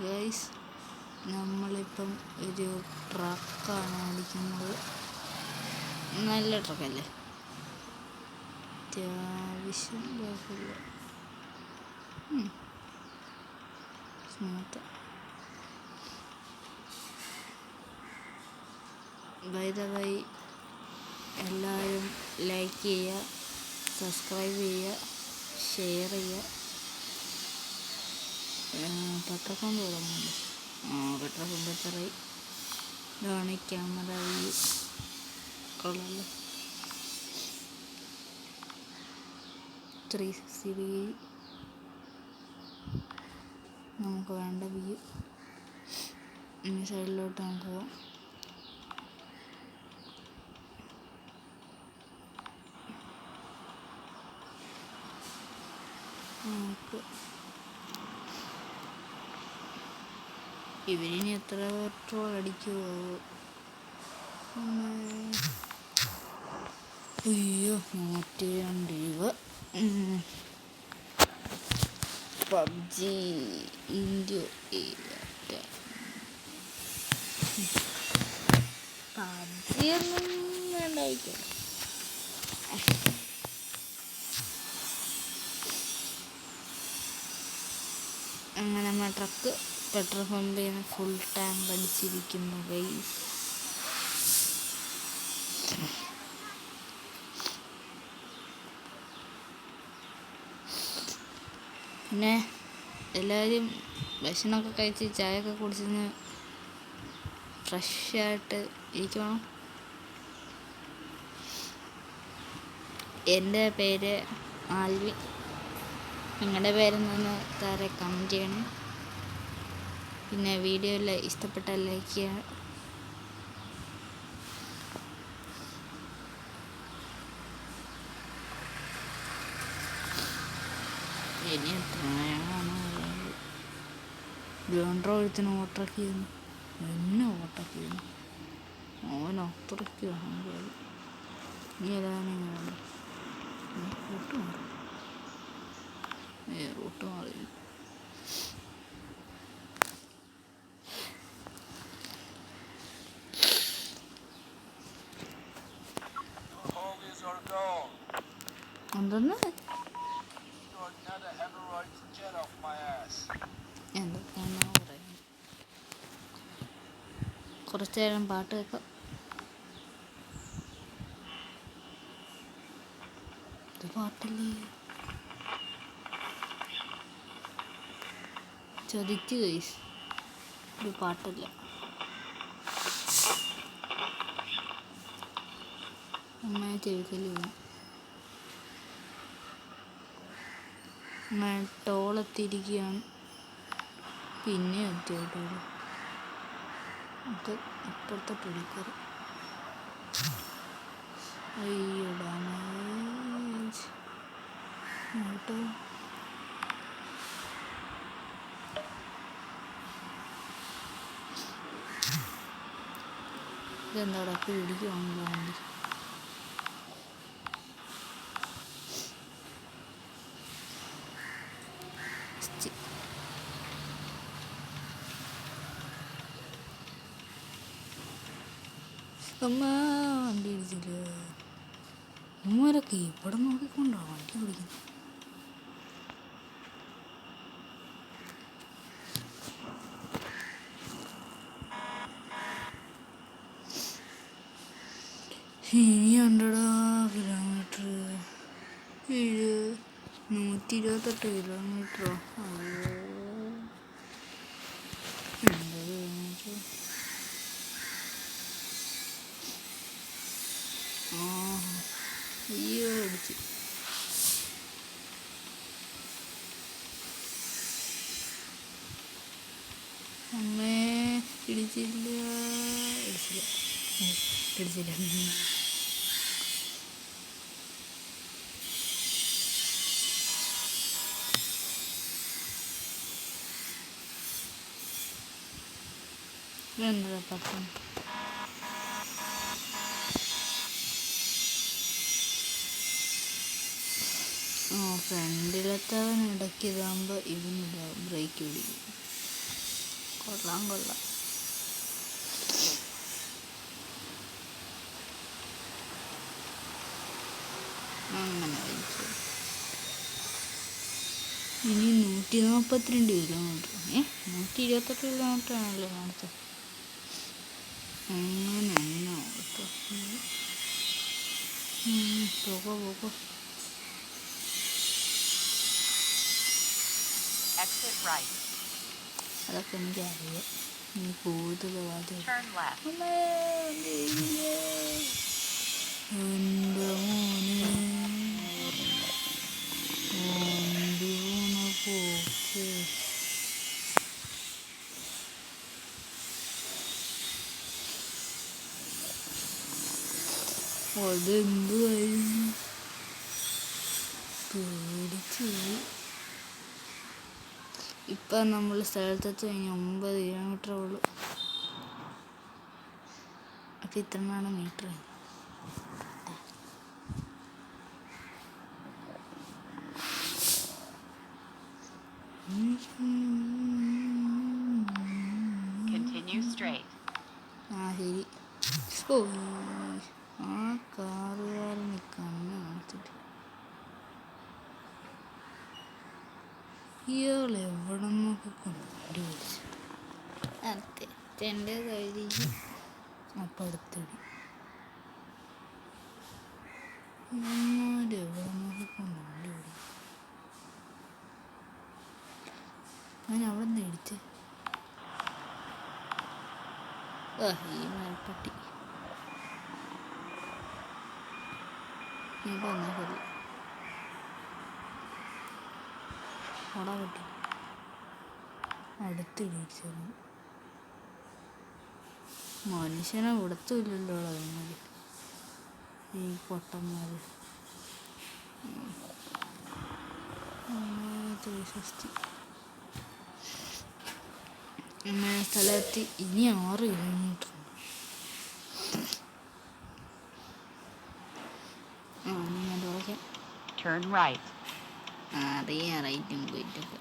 Guys, നമ്മളിപ്പം ഒരു ട്രക്കാണ് ഓടിക്കുന്നത്. നല്ല ട്രക്കല്ലേ, അത്യാവശ്യം കുഴപ്പമില്ല, സ്മൂത്ത്. ബൈ ദ വൈ, എല്ലാവരും ലൈക്ക് ചെയ്യുക, സബ്സ്ക്രൈബ് ചെയ്യുക, ഷെയർ ചെയ്യുക. പെട്രോൾ പമ്പ് തുടങ്ങുന്നുണ്ട്. പെട്രോൾ പമ്പ് എത്രയായി? ഇതാണ് ക്യാമറ വ്യൂ. കൊള്ളാമല്ലോ, 360 ഡിഗ്രി നമുക്ക് വേണ്ട വ്യൂ. ഇനി സൈഡിലോട്ട് നമുക്ക് പോവാം. ഇവരിനി എത്ര പെട്രോൾ അടിക്കുമോ? അയ്യോ, 102 രൂപ. പബ്ജി ഇന്ത്യ പബ്ജി ഒന്നും വേണ്ടായിരിക്കും. അങ്ങനെ നമ്മുടെ ട്രക്ക് പെട്രോൾ പമ്പിൽ നിന്ന് ഫുൾ ടാങ്ക് അടിച്ചിരിക്കുന്നു ഗൈസ്. പിന്നെ എല്ലാവരും ഭക്ഷണമൊക്കെ കഴിച്ച് ചായയൊക്കെ കുടിച്ചെന്ന് ഫ്രഷായിട്ട് ഇരിക്കണം. എൻ്റെ പേര് ആൽവിൻ. നിങ്ങളുടെ പേരെന്താന്ന് താഴെ കമൻറ്റ് ചെയ്യണം. പിന്നെ വീഡിയോ ഇഷ്ടപ്പെട്ടാൽ ലൈക്ക് ചെയ്യണം. ഇനി എത്രയാണ് ഗ്രൗണ്ടർ ഒരുത്തിന് ഓട്ടറാക്കിയിരുന്നു, എന്നെ ഓട്ടറാക്കിയിരുന്നു. അവൻ അത്രയ്ക്ക് അഹങ്കാരം. നീ ഏതാണ് റൂട്ട് മാറി? റൂട്ട് മാറി. എന്തെന്ന് എന്തൊക്കെയാണോ പറയുന്നത്? കുറച്ചു നേരം പാട്ട് കേൾക്കാം. ഇത് പാട്ടല്ലേ? ചതിച്ചു ഗൈസ്, ഇത് പാട്ടല്ല. അമ്മയെ ചെവിക്കല് വേണം. അങ്ങനെ ടോളെത്തിയിരിക്കുകയാണ്. പിന്നെ എത്തിയോട്ടോ ഇത് ഇപ്പോഴത്തെ പുള്ളിക്കാർ. അയ്യോ ഡാമേജ് കേട്ടോ. ഇതെന്താടാ പിടിക്കുവാണല്ലോ വണ്ടി. അമ്മ വണ്ടി ഇടിച്ചില്ല. അമ്മമാരൊക്കെ ഇവിടെ നോക്കിക്കൊണ്ടോ വണ്ടി ഓടിക്കുന്നത്. ഇനിയുണ്ടടാ കിലോമീറ്റർ. 128 കിലോമീറ്ററോ? അയ്യോ അടിച്ചു. അമ്മേ ഇടിച്ചില്ല. എന്താ പറ്റും? ഫ്രണ്ടിലെത്തവൻ ഇടയ്ക്ക് ഇതാകുമ്പോൾ ഇവനില്ല, ബ്രേക്ക് പിടിക്കും. കൊള്ളാം കൊള്ളാം. അങ്ങനെ വലിച്ചു. ഇനി 142 കിലോമീറ്റർ. 128 കിലോമീറ്റർ ആണല്ലോ കാണിച്ചത്. അങ്ങനെ എന്നാ കേട്ടോ. പോകോ. അതൊക്കെ എനിക്കറിയാം. നീ കൂടുതൽ എൻ്റെ മോനെ പോക്ക്. അതെന്തുവായിരുന്നു? പേടിച്ചു. ഇപ്പം നമ്മൾ സ്ഥലത്തെത്തി കഴിഞ്ഞ് 9 കിലോമീറ്ററേ ഉള്ളൂ. അപ്പം ഇത്രയാണ് മീറ്റർ. ശരി. ആ കാറുകാരന് കണ്ണ് കാണിച്ചിട്ട് ഇയാൾ എവിടെ നിന്നൊക്കെ കൊണ്ടുപോയി വിളിച്ചു. എൻ്റെ കയ്യിൽ അപ്പം അടുത്തടി എവിടെ നിന്നൊക്കെ കൊണ്ടുപോയി വിളിച്ചു. ഞാൻ അവിടെ നിന്ന് ഇടിച്ച്. ഈ മേൽപ്പട്ടി ഞാൻ പറഞ്ഞ അവിടെ പറ്റി അടുത്തിടിച്ചു. മനുഷ്യനെ വിടത്തുമില്ലല്ലോ അവന്മാർ, ഈ പൊട്ടന്മാർ. സ്ഥലത്ത് ഇനി 6 കിലോമീറ്റർ. അറിയാം റൈറ്റും പോയിട്ടൊക്കെ.